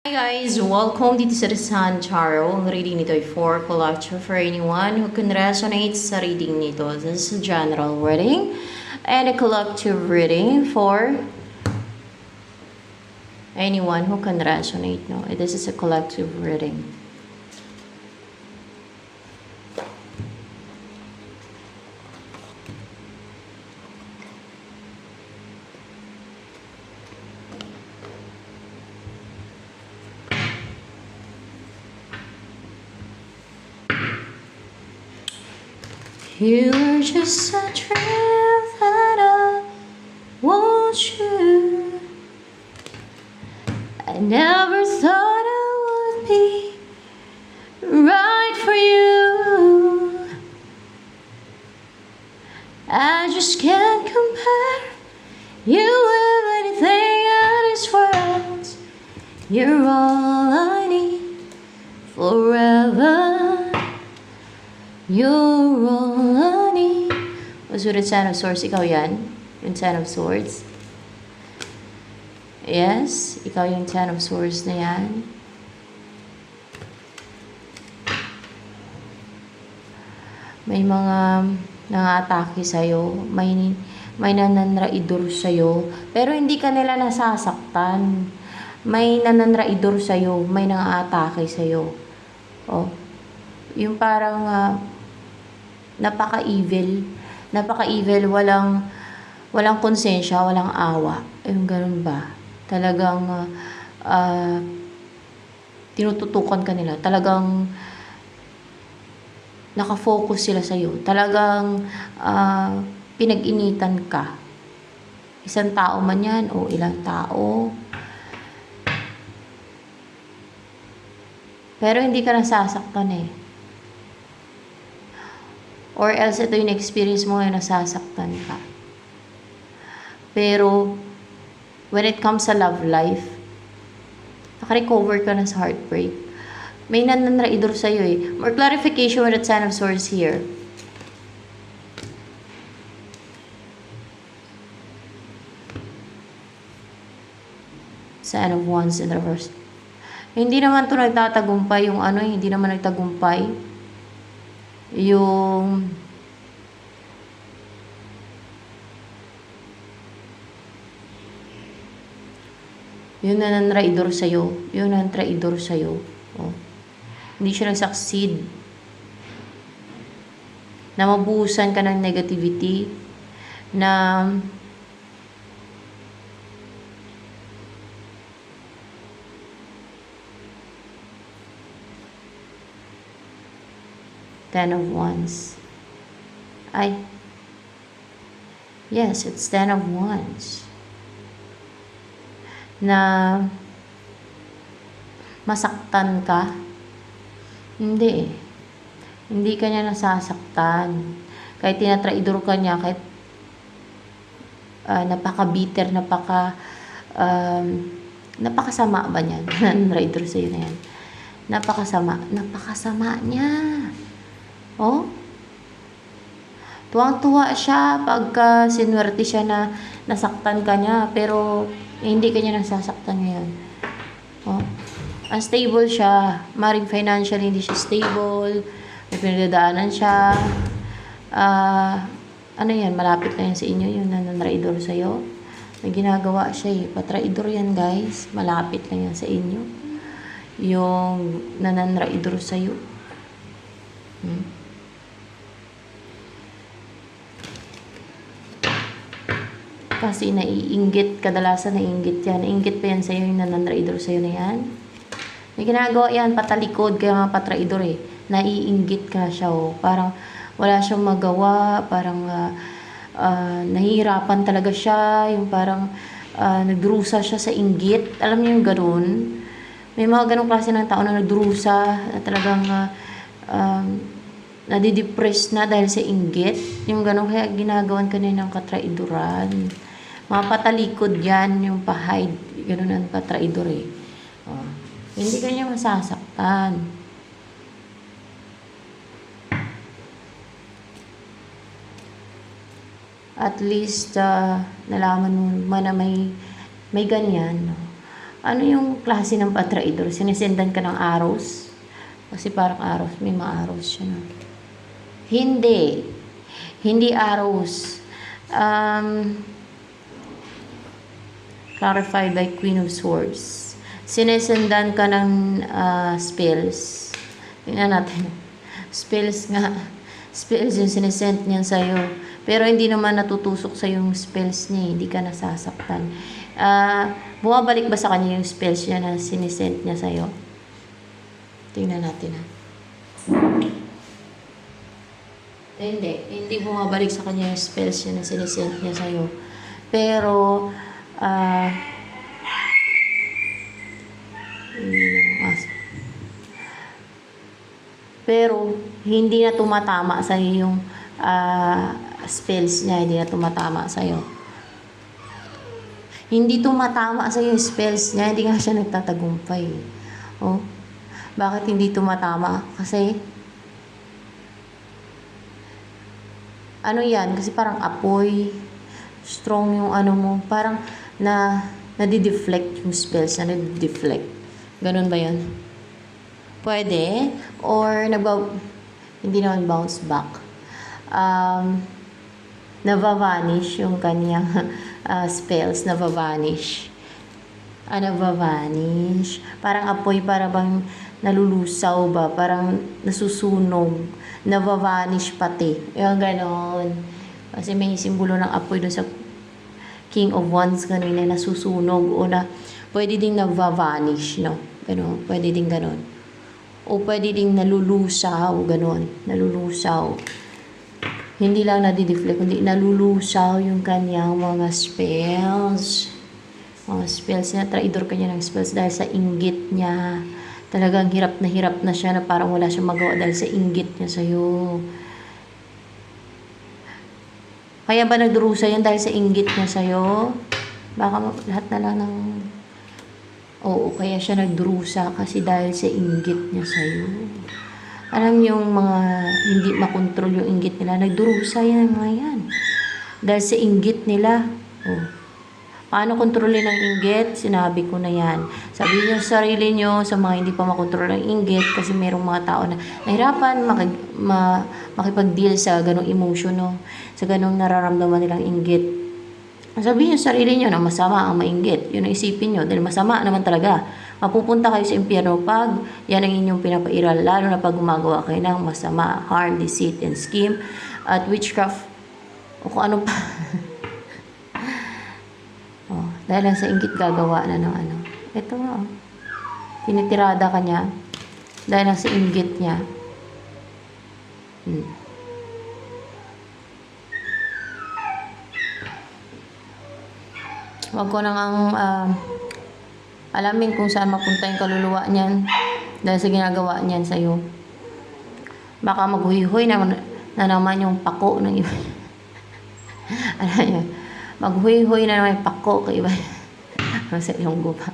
Hi guys! Welcome dito sa San Charo. Ang reading nito ay for collector for anyone who can resonate sa reading nito. This is a general reading and a collective reading for anyone who can resonate. No, this is a collective reading. You were just a dream that I want you. I never thought I would be right for you. I just can't compare you with anything in this world. You're all I need forever. You're all I need. Masunod Ten of Swords, ikaw yan? Yung Ten of Swords? Yes, ikaw yung Ten of Swords na yan. May mga nangatake sa'yo. May nananraidor sa'yo. Pero hindi ka nila nasasaktan. May nananraidor sa'yo. May nangatake sa'yo. Oh. Yung parang napaka-evil. Napaka-evil, walang konsensya, walang awa. Yung ganun ba? Talagang tinututukan ka nila. Talagang nakafocus sila sa'yo. Talagang pinag-initan ka. Isang tao man yan o ilang tao. Pero hindi ka nasasaktan eh. Or else ito yung experience mo yung nasasaktan ka. Pero, when it comes sa love life, nakarecover ka na sa heartbreak. May nananraidor sa'yo eh. More clarification with the Ten of Swords here. Ten of Wands in reverse. Hindi naman to nagtatagumpay yung hindi naman nagtagumpay. Yung nananraidor sa'yo. Yung nananraidor sa'yo. Oh. Hindi siya nag-succeed. Na mabuhusan ka ng negativity. Na Ten of Wands. Yes, it's Ten of Wands. Na masaktan ka? Hindi eh. Hindi ka niya nasasaktan. Kahit tinatraidor ka niya, kahit napaka-bitter, napakasama ba niyan? Nanraidor sa'yo na yan. Napakasama niya. Oh? Tuwang-tuwa siya pagka sinwerte siya na nasaktan ka niya, pero hindi ka niya nasasaktan ngayon. Oh? Unstable siya. Maring financially hindi siya stable. May pinagdadaanan siya. Ano yan? Malapit na yan sa inyo, yung nananraidor sa'yo. May ginagawa siya eh. Patraidor yan guys. Malapit lang yan sa inyo. Yung nananraidor sa'yo. Kasi naiinggit, kadalasan naiinggit yan. Naiinggit pa yan sa'yo, yung nananraidor sa'yo na yan. May ginagawa yan, patalikod, kaya nga patraidor eh. Naiinggit ka siya, oh. Parang wala siyang magawa, parang nahihirapan talaga siya, yung parang nagdurusa siya sa inggit. Alam niyo yung ganun? May mga ganung klase ng tao na nagdurusa, na talagang nadidepress na dahil sa inggit. Yung ganun, kaya ginagawan ka na ng katraiduran. Mga patalikod yan, yung pa-hide. Ganun ang patraidor eh. Oh. Hindi ka niya masasaktan. At least, nalaman mo na may ganyan. No? Ano yung klase ng patraidor? Sinisendan ka ng arrows? Kasi parang arrows, may mga arrows siya, no? Hindi. Hindi arrows. Clarified by Queen of Swords. Sinesendan ka ng spells. Tingnan natin. Spells nga. Spells yung sinesend niyan sa'yo. Pero hindi naman natutusok sa yung spells niya. Hindi ka nasasaktan. Bumabalik ba sa kanya yung spells niya na sinesend niya sa'yo? Tingnan natin ha. Hindi bumabalik sa kanya yung spells niya na sinesend niya sa'yo. Pero, hindi na tumatama sa yung spells niya, hindi na tumatama sa iyo. Hindi tumatama sa yung spells niya, hindi nga siya nagtatagumpay. Oh. Bakit hindi tumatama? Kasi ano 'yan? Kasi parang apoy, strong yung ano mo, parang nadi-deflect yung spells, nadi-deflect. Ganun ba 'yan? Pwede, or hindi naman bounce back. Navavanish yung kanyang spells, navavanish. Navavanish. Parang apoy, para bang nalulusaw ba, parang nasusunog, navavanish pati. Yung ganon. Kasi may simbolo ng apoy doon sa King of Wands kanina, nasusunog o pwede ding navavanish, no? Ganon, pwede ding ganon. O pwede ding nalulusaw, ganon, nalulusaw. Hindi lang nadi-deflect, kundi nalulusaw yung kanyang mga spells. Mga spells niya, traidor kanya ng spells dahil sa inggit niya. Talagang hirap na siya na parang wala siyang magawa dahil sa inggit niya sa'yo. Kaya ba nagdurusa yan dahil sa inggit niya sa'yo? Baka lahat na lang ng... Oo, kaya siya nagdurusa kasi dahil sa inggit niya sa'yo. Alam yung mga hindi makontrol yung inggit nila, nagdurusa yan mga yan. Dahil sa inggit nila. Oh. Paano kontrolin ang inggit? Sinabi ko na yan. Sabihin niyo sa sarili niyo, sa mga hindi pa makontrol ang inggit, kasi merong mga tao na nahirapan makipag-deal sa ganong emotion, no? Sa ganong nararamdaman nilang inggit. Sabihin niyo sa sarili niyo na masama ang mainggit. Yun ang isipin niyo, dahil masama naman talaga. Mapupunta kayo sa impyerno pag yan ang inyong pinapairal, lalo na pag gumagawa kayo ng masama, harm, deceit, and scheme, at witchcraft, o kung ano pa. Oh, dahil lang sa inggit gagawa na ng ano. Ito nga, oh. Tinitirada ka niya dahil lang sa inggit niya. Huwag ko nang alamin kung saan mapunta yung kaluluwa niyan dahil sa ginagawa niyan sa'yo. Baka maghuhihoy na naman yung pako ng iba. Alam niyo, maghuhihoy na naman yung pako kay iba. Sa iyong gupa.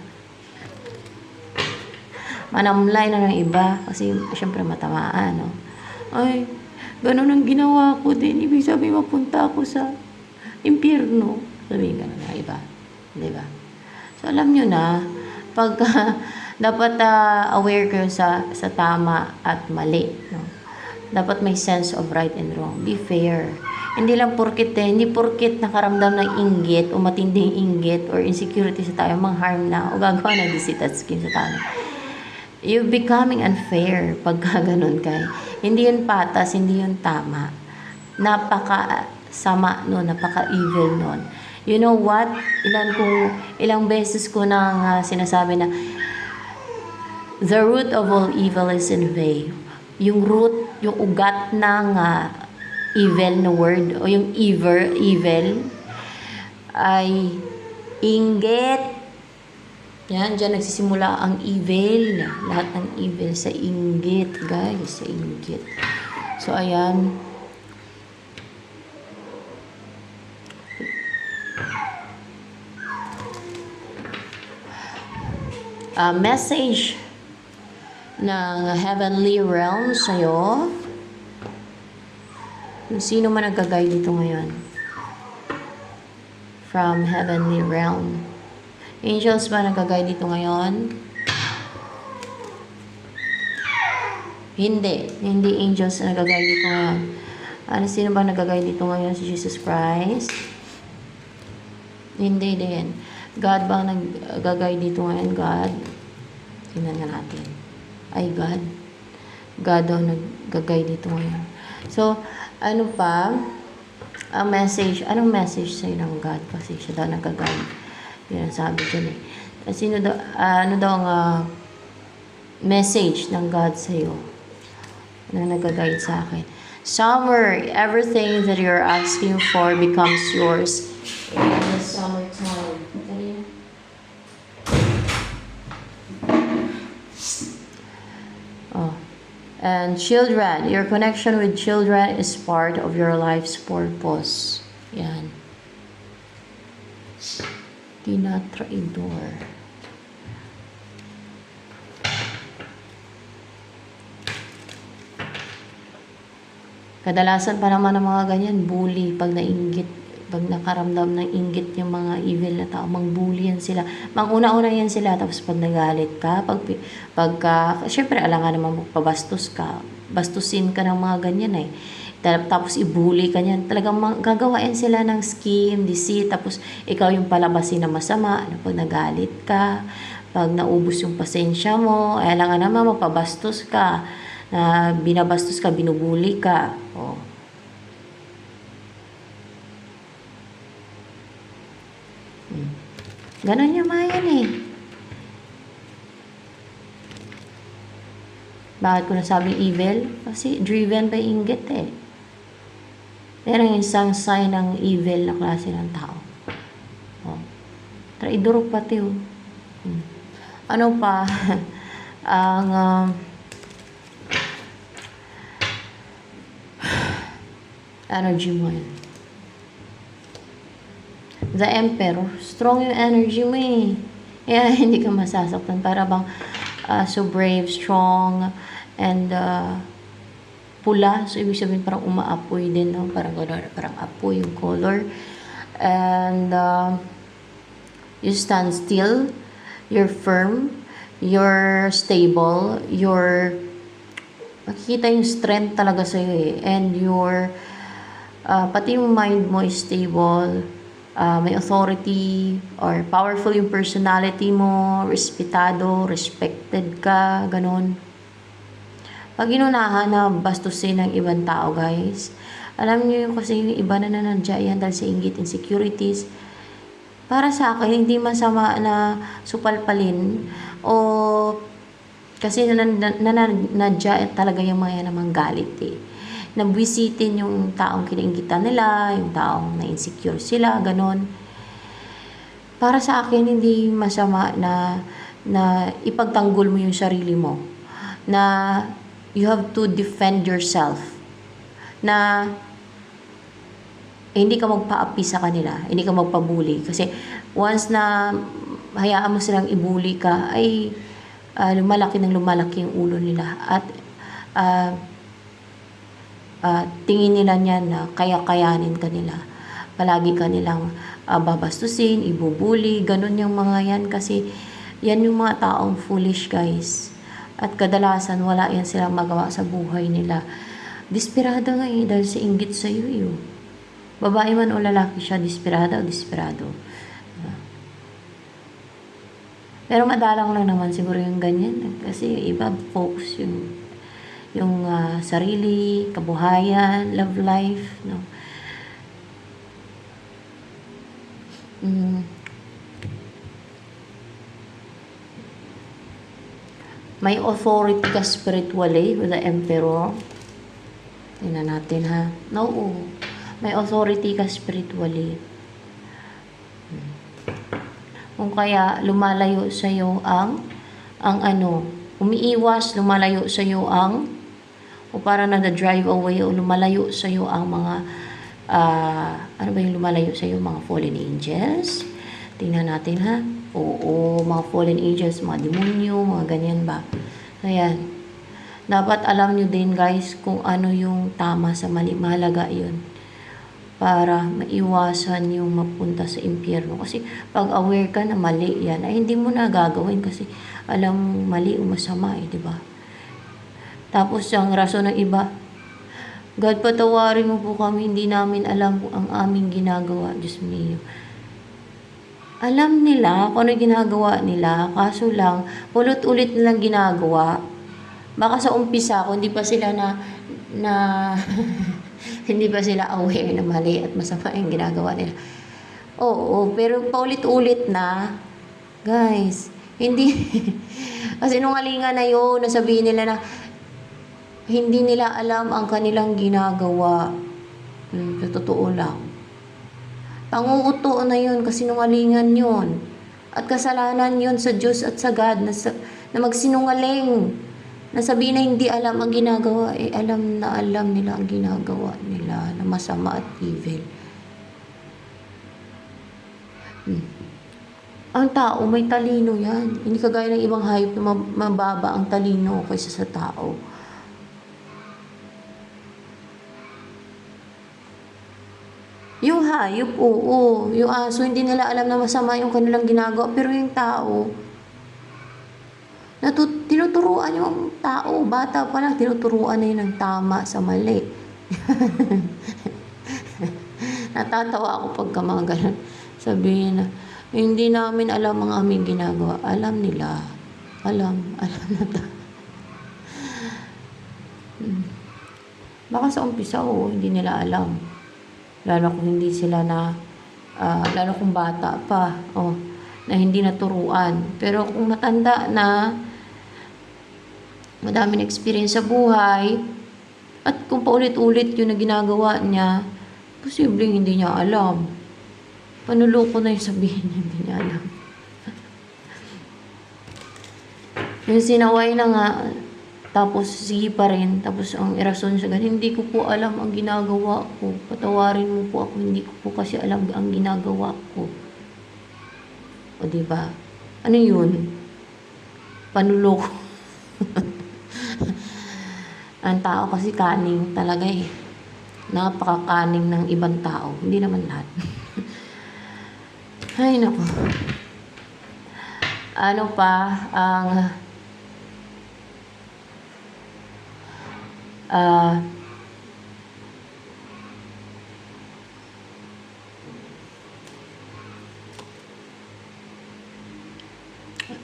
Manamlay na ng iba kasi syempre matamaan, no? Ay, ganun ang ginawa ko din. Ibig sabihin mapunta ako sa impyerno. Sabihin ganun ng iba. Diba? So, alam nyo na, pagka dapat aware kayo sa tama at mali, no? Dapat may sense of right and wrong. Be fair. Hindi lang hindi porkit nakaramdam ng inggit o matinding inggit or insecurity sa tayo, mang-harm na o gagawa ng deceit at scheme sa tayo. You're becoming unfair pagka ganun kayo. Hindi yun patas, hindi yun tama. Napaka-sama nun, napaka-evil nun. You know what? Ilang beses ko nang sinasabi na the root of all evil is envy. Yung root, yung ugat ng evil na word o yung evil ay inggit. Yan, dyan nagsisimula ang evil. Lahat ng evil sa inggit, guys, sa inggit. So, ayan. Message ng heavenly realm sa'yo. Kung sino man nagka-guide dito ngayon. From heavenly realm. Angels ba nagagay dito ngayon? Hindi angels na nagagay dito ngayon. Ano, sino ba nagagay dito ngayon? Si Jesus Christ? Hindi din. God ba nagagay dito ngayon? God? Tingnan nga natin. Ay, God. God daw naggagay dito ngayon. So, ano pa? Ang message. Anong message sa'yo ng God? Kasi siya daw naggagay. Yan ang sabi dyan eh. Sino daw, ano daw ang message ng God sa'yo? Na nag-guide sa akin. Summer, everything that you're asking for becomes yours in the summertime. Oh. And children, your connection with children is part of your life's purpose. Yan. Tinatraidor. Kadalasan pa naman ng mga ganyan, bully, pag nainggit, pag nakaramdam ng inggit yung mga evil na tao, mang-bully yan sila. Mang-una-una yan sila, tapos pag nagalit ka, syempre alangan naman magpabastos ka, bastusin ka ng mga ganyan eh. Tapos i-bully ka niyan, talagang gagawain sila ng scheme, deceit, tapos ikaw yung palabasin na masama, pag nagalit ka, pag naubos yung pasensya mo, alangan naman magpabastos ka, na binabastos ka, binubuli ka. Oh. Ganon yung mga yan eh. Bakit ko nasabing evil? Kasi driven by inggit eh. Yan ang isang sign ng evil na klase ng tao. Oh. Traidor pati oh. Ano pa? Ang energy mo yun. The Emperor. Strong yung energy mo eh. Kaya hindi ka masasaktan. Para bang so brave, strong, and pula. So, ibig sabihin parang umaapoy din. No? Parang apoy yung color. And you stand still. You're firm. You're stable. Makikita yung strength talaga sa'yo eh. And pati yung mind mo is stable, may authority, or powerful yung personality mo, respetado, respected ka, ganon. Pag inunahan na bastusin ng ibang tao, guys, alam niyo yung kasi yung iba na nanadya yan dahil sa inggit, insecurities. Para sa akin, hindi masama na supalpalin o kasi nanadya talaga yung mga yan namang galit eh. Nabwisitin yung taong kinainggitan nila, yung taong na-insecure sila, ganon. Para sa akin, hindi masama na ipagtanggol mo yung sarili mo. Na you have to defend yourself. Na hindi ka magpaapi sa kanila, hindi ka magpabuli. Kasi once na hayaan mo silang ibuli ka, ay lumalaki yung ulo nila. At tingin nila niyan na kaya-kayanin ka nila. Palagi ka nilang babastusin, ibubuli, ganun yung mga yan. Kasi yan yung mga taong foolish, guys. At kadalasan, wala yan silang magawa sa buhay nila. Desperado nga eh, dahil sa inggit sa iyo. Babae man o lalaki siya, desperado o desperado. Pero madalang lang naman siguro yung ganyan. Kasi iba, focus yung sarili, kabuhayan, love life, no? May authority ka spiritually with the Emperor. Tingnan natin ha. No, may authority ka spiritually. Kung kaya lumalayo sa iyo ang umiiwas, lumalayo sa iyo o para na-drive away o lumalayo sa iyo ang mga ano ba yung lumalayo sa iyo? Mga fallen angels. Tingnan natin ha. Oo, mga fallen angels, mga demonyo, mga ganyan ba. Ayan. Dapat alam nyo din guys kung ano yung tama sa mali. Mahalaga yun. para maiwasan yung mapunta sa impyerno. Kasi pag aware ka na mali yan, ay hindi mo na gagawin kasi alam mong mali o masama di ba? Tapos ang rason ng iba, God, patawarin mo po kami, hindi namin alam kung ang aming ginagawa. Diyos mio. Alam nila kung ano ginagawa nila, kaso lang, ulit-ulit nilang ginagawa. Baka sa umpisa, kung hindi pa sila na hindi pa sila aware na mali at masama yung ginagawa nila. Oo, pero paulit-ulit na, guys, hindi, kasi nungalingan na yun, nasabihin nila na, hindi nila alam ang kanilang ginagawa. Sa totoo lang. Panguuto na yun, kasi nungalingan yun. At kasalanan yun sa Diyos at sa God na magsinungaling. Nasabihin na hindi alam ang ginagawa, alam na alam nila ang ginagawa nila na masama at evil. Ang tao may talino yan. Hindi kagaya ng ibang hayop na mababa ang talino kaysa sa tao. Yung hayop, oo. Yung aso, hindi nila alam na masama yung kanilang ginagawa. Pero yung tao, tinuturuan yung tao. Bata pa lang, tinuturuan na yun ng tama sa mali. Natatawa ako pagka mga ganun. Sabihin na, hindi namin alam ang aming ginagawa. Alam nila. Alam na Baka sa umpisa, hindi nila alam. Lalo kung hindi sila lalo kung bata pa, na hindi naturuan. Pero kung matanda na, madaming experience sa buhay, at kung paulit-ulit yun na ginagawa niya, posibleng hindi niya alam. Panuloko na yung sabihin niya, hindi niya alam. Yung sinaway na nga, tapos sige pa rin, tapos ang irason siya, hindi ko po alam ang ginagawa ko. Patawarin mo po ako, hindi ko po kasi alam ang ginagawa ko. O diba? Ano yun? Panuloko. Ang tao kasi kaning talaga Napakakaning ng ibang tao. Hindi naman lahat. Ay, naku. Ano pa ang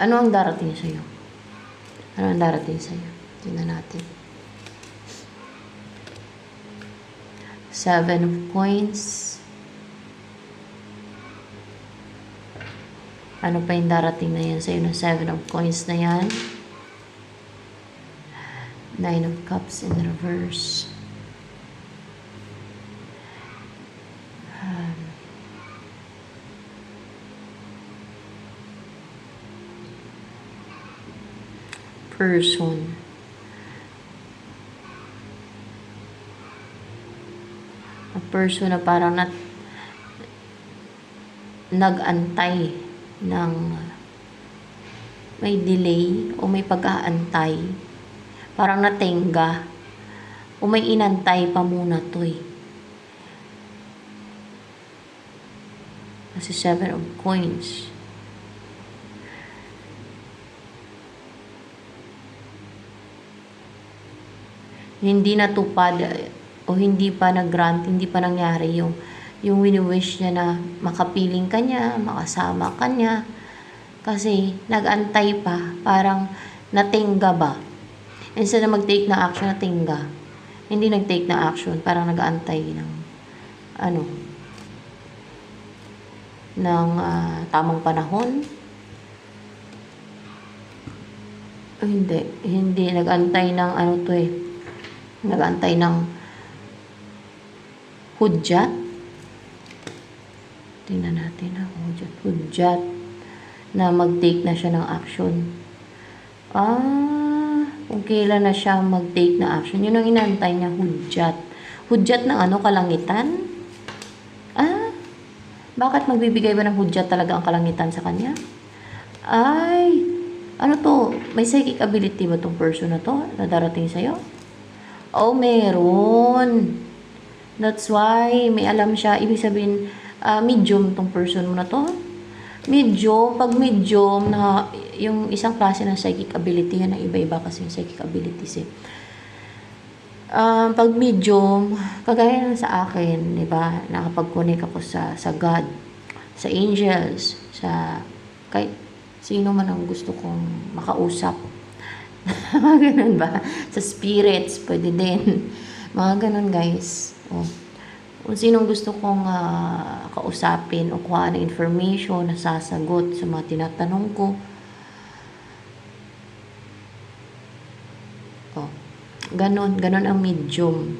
ano ang darating sa'yo? Ano ang darating sa'yo? Tingnan natin. 7 of Coins. Ano pa yung darating na yan sa'yo ng 7 of Coins na yan? 9 of Cups in reverse. Person. A person na parang nag-antay ng may delay o may pag-aantay. Parang natenga o may inantay pa muna to Kasi 7 of Coins. Hindi natupad o hindi pa nag-grant, hindi pa nangyari yung wini-wish niya na makapiling ka niya, makasama ka niya. Kasi nag-antay pa, parang natingga ba. Instead na mag-take na action, natingga. Hindi nag-take na action, parang nag-antay ng tamang panahon. Hindi nag-antay ng nag-antay ng hudyat. Tingnan natin hudyat na mag-take na siya ng action. Kung kailan na siya mag-take na action, yun ang inantay niya, hudyat. Hudyat ng kalangitan? Bakit magbibigay ba ng hudyat talaga ang kalangitan sa kanya? May psychic ability ba tong person na to na darating sa'yo? Meron. That's why may alam siya. Ibig sabihin, medium tong person mo na to. Medium, pag medium na yung isang klase ng psychic ability, yan ang iba-iba kasi yung psychic abilities eh. Pag medium, kagaya ng sa akin, di ba, nakapag-connect ako sa God, sa angels, sa kahit sino man ang gusto kong makausap. Mga ganun ba? Sa spirits, pwede din. Mga ganun, guys. Oh. Kung sinong gusto kong kausapin o kuha ng information, nasasagot sa mga tinatanong ko. Oh. Ganun ang medium.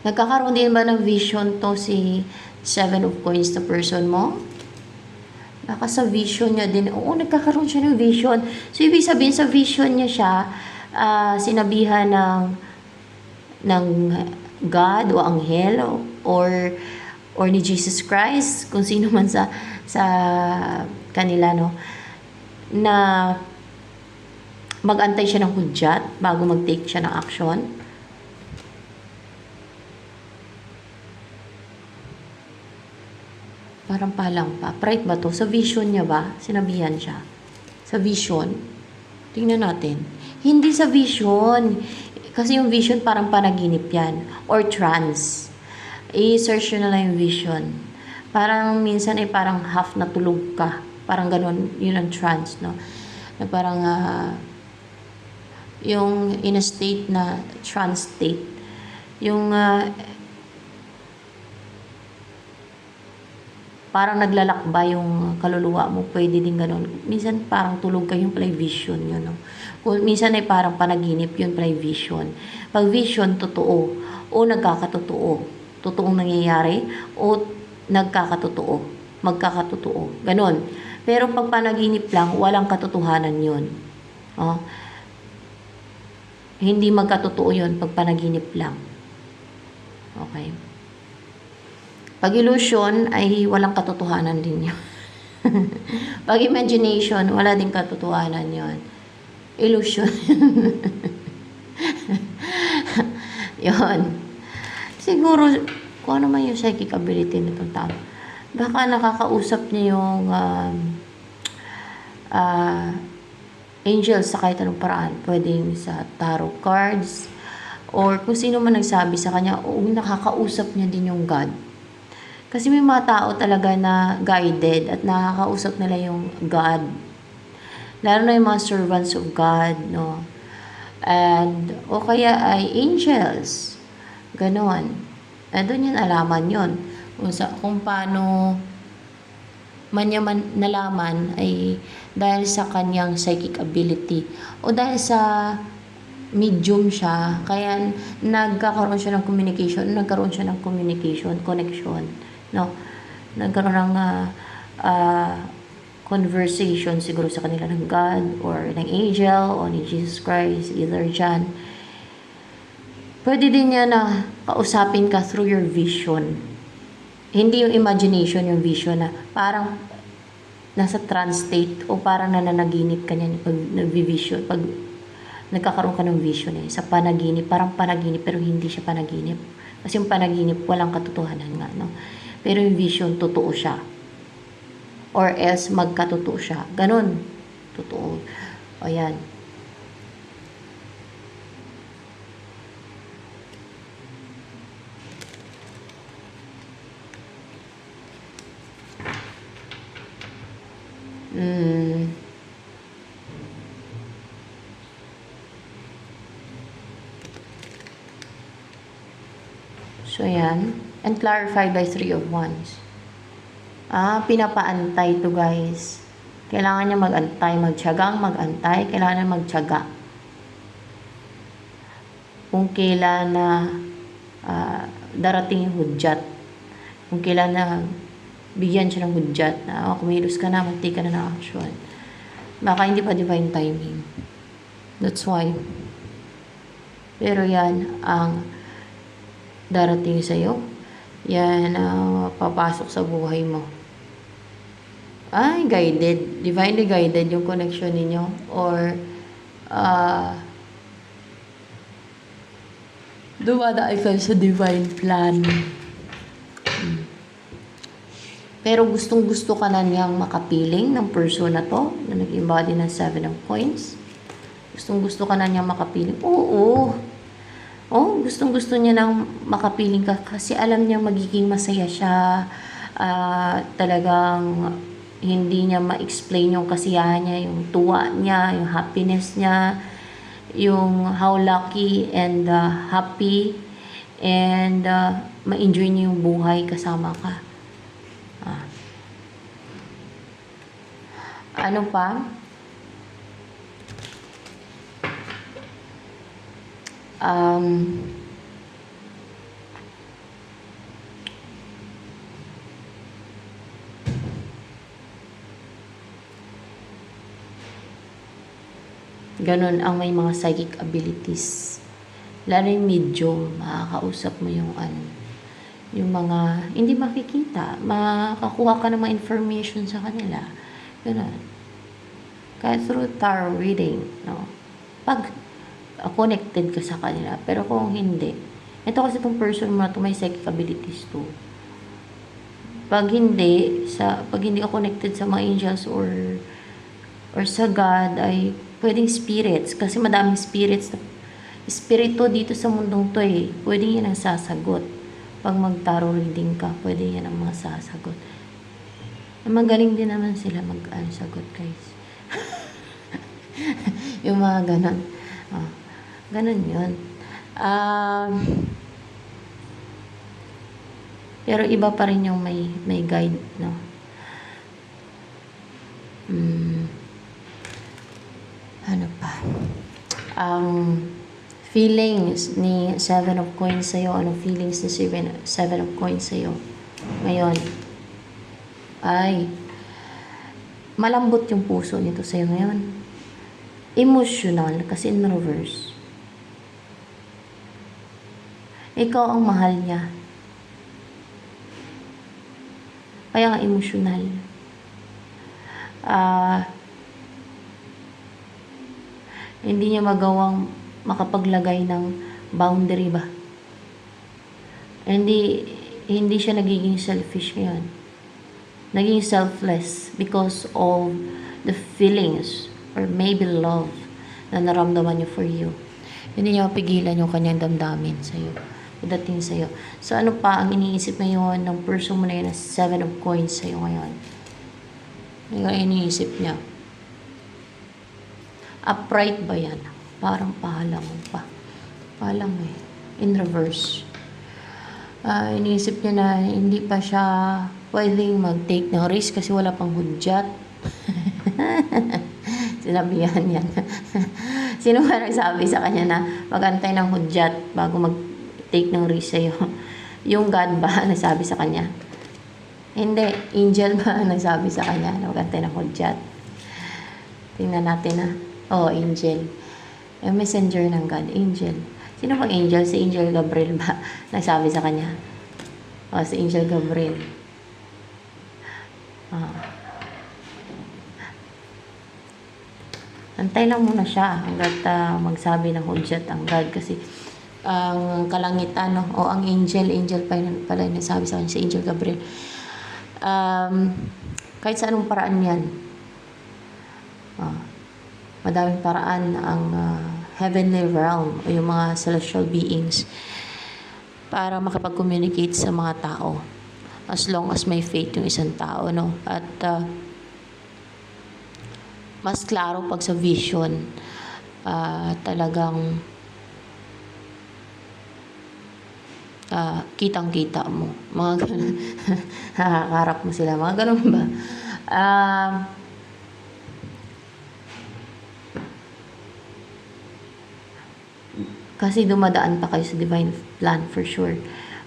Nagkakaroon din ba ng vision to si Seven of Coins na person mo? Baka sa vision niya din. Oo, nagkakaroon siya ng vision. So, ibig sabihin sa vision niya siya, sinabihan ng God o anghel or ni Jesus Christ, kung sino man sa kanila, no, na mag-antay siya ng hudyat bago mag-take siya ng action. Parang palang pa. Pride ba to? Sa vision niya ba? Sinabihan siya. Sa vision. Tingnan natin. Hindi sa vision. Kasi yung vision parang panaginip yan. Or trance. I-search nyo na lang yung vision. Parang minsan ay parang half na tulog ka. Parang ganun. Yun ang trance, no? Na parang yung in a state na trance state. Yung parang naglalakbay yung kaluluwa mo, pwede din ganun. Minsan parang tulog ka, yung pala vision yun, no? Kung minsan ay parang panaginip, yun pala vision. Pag vision, totoo. O nagkakatotoo. Totoong nangyayari. O nagkakatotoo. Magkakatotoo. Ganun. Pero pag panaginip lang, walang katotohanan yun. Oh. Hindi magkatotoo yun pag panaginip lang. Okay. Pag illusion ay walang katotohanan din yun. Pag imagination, wala din katotohanan yun. Illusion. Yun. Siguro, kung ano man yung psychic ability nitong tao, baka nakakausap niya yung angels sa kahit anong paraan. Pwedeng sa tarot cards, or kung sino man nagsabi sa kanya, o nakakausap niya din yung God. Kasi may mga tao talaga na guided at nakakausap nila yung God. Lalo na yung mga servants of God, no? And, o kaya ay angels. Ganon. Doon yun, alaman yun. Kung paano man niya nalaman ay dahil sa kanyang psychic ability. O dahil sa medium siya, kaya nagkakaroon siya ng communication, connection. No, nagkaroon ng conversation siguro sa kanila ng God or ng angel o ni Jesus Christ, either dyan. Pwede din niya na kausapin ka through your vision. Hindi yung imagination, yung vision na parang nasa trance state o parang nananaginip ka niyan pag nag-vision, pag nagkakaroon ka ng vision sa panaginip, parang panaginip pero hindi siya panaginip. Kasi yung panaginip walang katotohanan nga, no? Pero yung vision, totoo siya. Or else, magkatotoo siya. Ganon. Totoo. O yan. So, yan. And clarified by Three of Wands. Pinapaantay to, guys. Kailangan niya mag-antay, magtiyagang mag-antay. Kailangan niya magtiyaga. Kung kailan na darating yung hudyat. Kung kailan na bigyan siya ng hudyat na kumilos ka na, mag-take ka na ng action. Baka hindi pa divine timing. That's why. Pero yan ang darating sa'yo. Yan papasok sa buhay mo. Ay, guided. Divinely guided yung connection ninyo. Or Dumadaan kayo sa divine plan. Pero gustong-gusto ka na niyang makapiling ng person na to, na nag-embody ng 7 of Coins. Gustong-gusto ka na niyang makapiling. Oo. Oh, gustong-gusto niya nang makapiling ka kasi alam niya magiging masaya siya. Talagang hindi niya ma-explain yung kasiyahan niya, yung tuwa niya, yung happiness niya, yung how lucky and happy and ma-enjoy niya yung buhay kasama ka. Ano pa? Ganun ang may mga psychic abilities. Lalo yung medium, makakausap mo yung yung mga hindi makikita, makakuha ka ng mga information sa kanila. Ganun. Kaya through tarot reading, no? Pag connected ka sa kanila, pero kung hindi, ito kasi itong person mo na to may psychic abilities too. Pag hindi ka connected sa mga angels or sa God, ay pwedeng spirits, kasi madaming spirito dito sa mundong to eh. Pwede yan ang sasagot. Pag mag-tarot reading ka, pwede yan ang mga sasagot. Magaling din naman sila mag-sagot, guys. Yung mga ganon. Ganon yun. Pero iba pa rin yung may guide, no? Ano pa? Feelings ni 7 of Coins sa'yo. Anong feelings ni 7 of Coins sa'yo? Ngayon, ay malambot yung puso nito sa'yo ngayon. Emotional, kasi in reverse. Ikaw ang mahal niya. Kaya nga emotional. Hindi niya magawang makapaglagay ng boundary ba? Hindi siya nagiging selfish ngayon. Naging selfless because of the feelings or maybe love na naramdaman niya for you. Hindi niya mapigilan yung kanyang damdamin sa'yo. Pagdating sa'yo. So, ano pa ang iniisip ngayon ng person mo na yun na 7 of Coins sa'yo ngayon? Ano yung iniisip niya? Upright ba yan? Parang pahalamon pa. Pahalang eh. In reverse. Iniisip niya na hindi pa siya pwedeng mag-take ng risk kasi wala pang hudyat. Sinabihan yan. Sino ba nagsabi sa kanya na mag-antay ng hudyat bago mag-take ng risk sa'yo? Yung God ba nagsabi sa kanya? Hindi. Angel ba nagsabi sa kanya na mag-antay ng hudyat? Tingnan natin na. Oo, angel. Yung messenger ng God, angel. Sino bang angel? Si Angel Gabriel ba nagsabi sa kanya? O, si Angel Gabriel. Antay lang muna siya hanggat magsabi ng hudyat ang God kasi ang kalangitan, no? O ang angel pala yung nasabi sa kanya, si Angel Gabriel. Kahit sa anong paraan yan, madaming paraan ang heavenly realm o yung mga celestial beings para makapag-communicate sa mga tao as long as may faith yung isang tao, no? At mas klaro pag sa vision, talagang kitang-kita mo mga ganun. Nakakarap mo sila, mga ganun ba? Kasi dumadaan pa kayo sa divine plan for sure.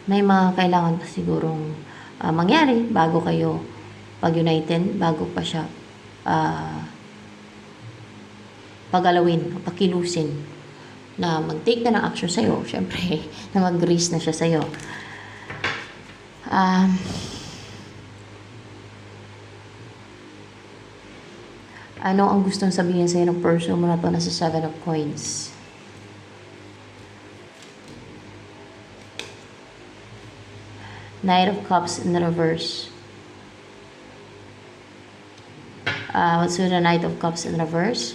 May mga kailangan pa sigurong mangyari bago kayo pag-united, bago pa siya pagalawin, pakilusin na mag-take na ng action sa'yo. Siyempre, na mag-raise na siya sa'yo. Ano ang gustong sabihin sa'yo ng person mo na to na sa 7 of Coins? Knight of Cups in reverse. What's with the Knight of Cups in reverse?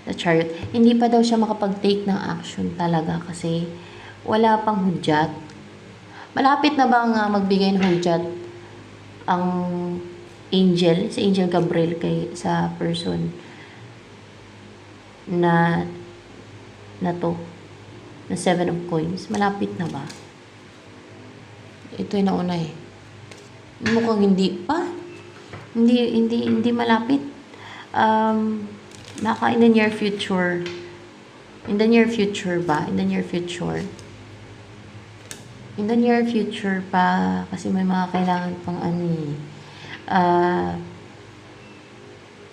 The Chariot. Hindi pa daw siya makapag-take ng action talaga kasi wala pang hudyat. Malapit na bang magbigay ng hudyat ang angel, si Angel Gabriel sa person na to, na 7 of Coins. Malapit na ba? Ito yung nauna eh. Mukhang hindi pa. Hindi malapit. Baka in the near future. In the near future ba? In the near future. In the near future pa. Kasi may mga kailangan pang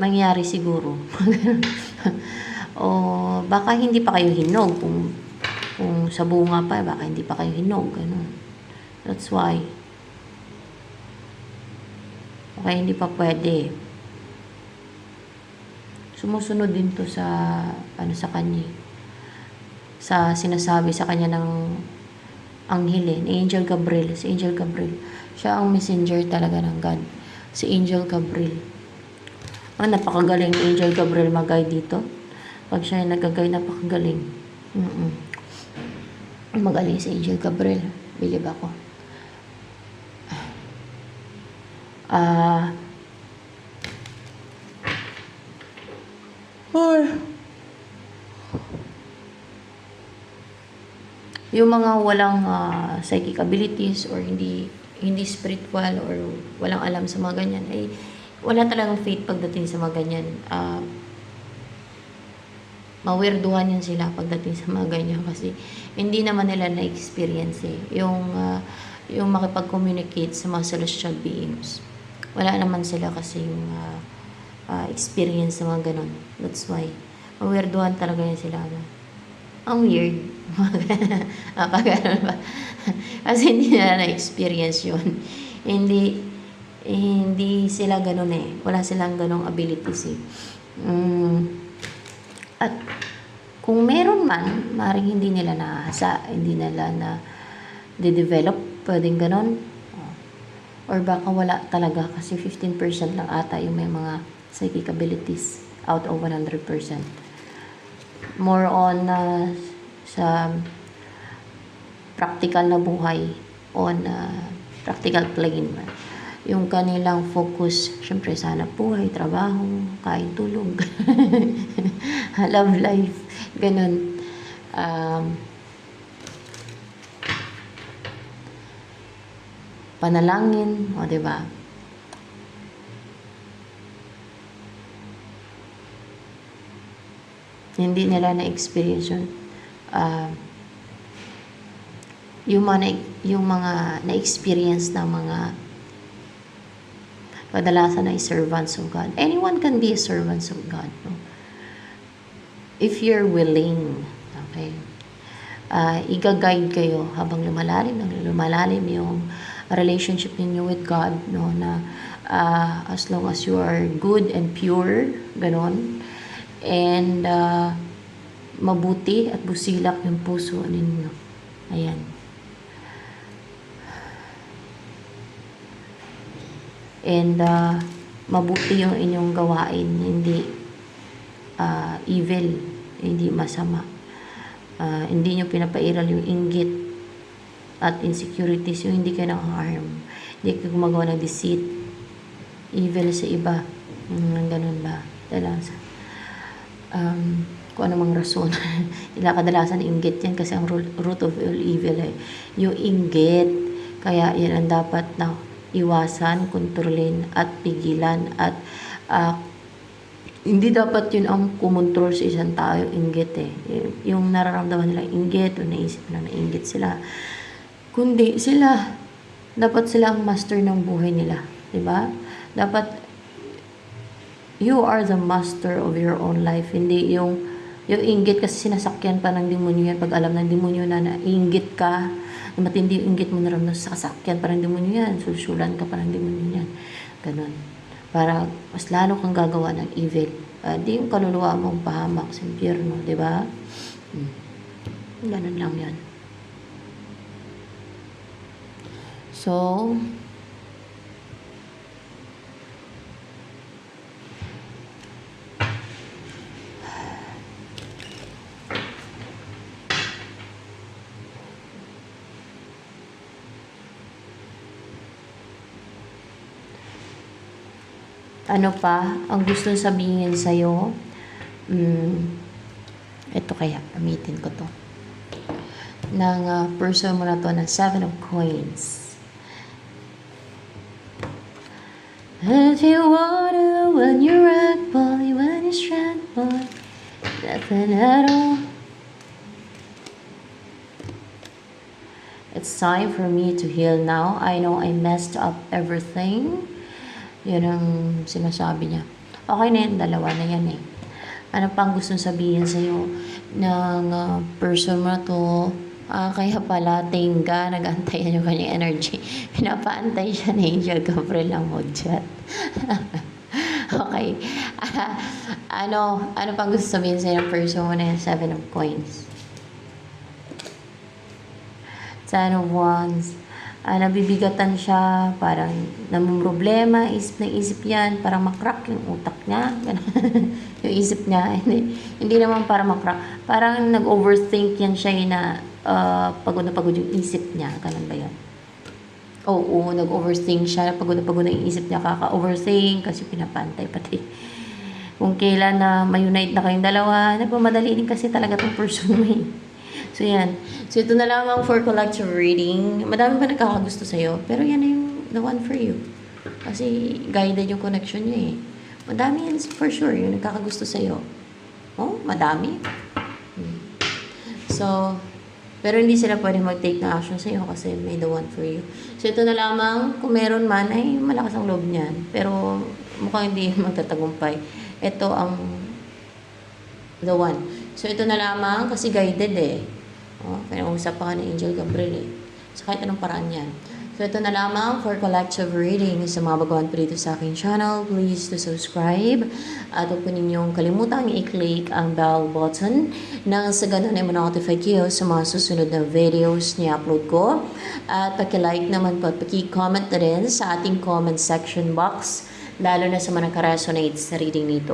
mangyari siguro. O baka hindi pa kayo hinog. Kung sa bunga pa, baka hindi pa kayo hinog. Ganun. That's why. Okay, hindi pa pwede. Sumusunod din to sa sa kanya. Sa sinasabi sa kanya ng anghel ni Angel Gabriel. Si Angel Gabriel. Siya ang messenger talaga ng God. Si Angel Gabriel. Napakagaling ni Angel Gabriel mag-guide dito. Pag siya yung nag-guide, napakagaling. Magaling si Angel Gabriel. Believe ako. Yung mga walang psychic abilities or hindi spiritual or walang alam sa mga ganyan ay wala talagang faith pagdating sa mga ganyan. Mawirduhan yan sila pagdating sa mga ganyan kasi hindi naman nila na-experience yung makipag-communicate sa mga celestial beings. Wala naman sila kasing experience sa mga ganon. That's why mawirduhan talaga yan sila. Ang weird. Pag ganon ba? Kasi hindi nila na-experience yun. Hindi sila ganon eh. Wala silang ganong abilities eh. At kung meron man, maaaring hindi nila hindi nila na de-develop, pwedeng ganon. Or baka wala talaga kasi 15% lang ata yung may mga psychic abilities out of 100%. More on sa practical na buhay, on practical plane. Yung kanilang focus, syempre sa hanap buhay, trabaho, kain, tulog, love life, ganun. Panalangin, o diba? Hindi nila na-experience yun. Yung mga na-experience ng mga kadalasan ay servants of God. Anyone can be a servant of God. No? If you're willing, okay, iga-guide kayo habang lumalalim yung relationship ninyo with God, no, na as long as you are good and pure, ganon, and mabuti at busilak yung puso ninyo. Ayan. And mabuti yung inyong gawain, hindi evil, hindi masama. Hindi nyo pinapairal yung inggit at insecurities, yung hindi kayo nang-harm, hindi kayo gumagawa ng deceit, evil sa iba, ganun ba? Kadalasan kung anumang rason. Kadalasan inggit yan kasi ang root of all evil ay yung inggit. Kaya yan ang dapat na iwasan, kontrolin at pigilan at hindi dapat yun ang kumontrol sa isang tao, yung inggit eh. Yung nararamdaman nila inggit o naisip nila na inggit sila. Kundi dapat sila ang master ng buhay nila. Diba? Dapat you are the master of your own life. Hindi yung inggit kasi sinasakyan pa ng demonyo yan. Pag alam ng demonyo na inggit ka, na matindi yung inggit mo naramdaman, sasakyan pa ng demonyo yan. Susulan ka pa ng demonyo yan. Ganun. Para mas lalo kang gagawa ng evil. Di yung kaluluwa mong pahamak sa impyerno. Diba? Ganun lang yan. So, ano pa ang gusto sabihin sa'yo? Ito kaya, gamitin ko to. Ng person mo na to na 7 of Coins. If you water when you rock, boy, when you strand, boy, nothing at all. It's time for me to heal now. I know I messed up everything. Yun ang sinasabi niya. Okay na yan, dalawa na yan eh. Ano pang gustong sabihin sa'yo ng person mo na to? Kaya pala, tingga, nag-antayan yung kanyang energy. Pinapaantay siya ni Angel Gabriel ng Modjat. Okay. Ano pang gusto sabihin sa'yo ng person mo na yung 7 of Coins? 10 of Wands. Nabibigatan siya, parang namumroblema, isip na isip yan, parang makrack yung utak niya, yung isip niya, hindi naman para makrack, parang nag-overthink yan siya na pagod na pagod yung isip niya, ganun ba yan? Oo, nag-overthink siya, pagod na yung isip niya, kaka-overthink, kasi pinapantay pati. Kung kailan na may-unite na kayong dalawa, nagmamadali din kasi talaga tong person mo eh. So, yan. So, ito na lamang for collective reading. Madami pa nagkakagusto sa'yo. Pero yan na yung the one for you. Kasi guided yung connection niya eh. Madami yan for sure yung nagkakagusto sa'yo. Oh, madami. So, pero hindi sila pwede mag-take na action sa'yo kasi may the one for you. So, ito na lamang. Kung meron man, ay malakas ang loob niyan. Pero mukhang hindi magtatagumpay. Ito ang the one. So, ito na lamang kasi guided eh. Pinag-usap pa ka ni Angel Gabriel eh. So, kahit anong paraan yan. So, ito na lamang for collective reading. Sa mga baguhan pa dito sa aking channel, please to subscribe. At huwag po ninyong kalimutang i-click ang bell button nang sa ganun ay ma-notify kayo sa mga susunod na videos na upload ko. At paki-like naman po at paki-comment na rin sa ating comment section box, lalo na sa mga nakaresonate sa reading nito.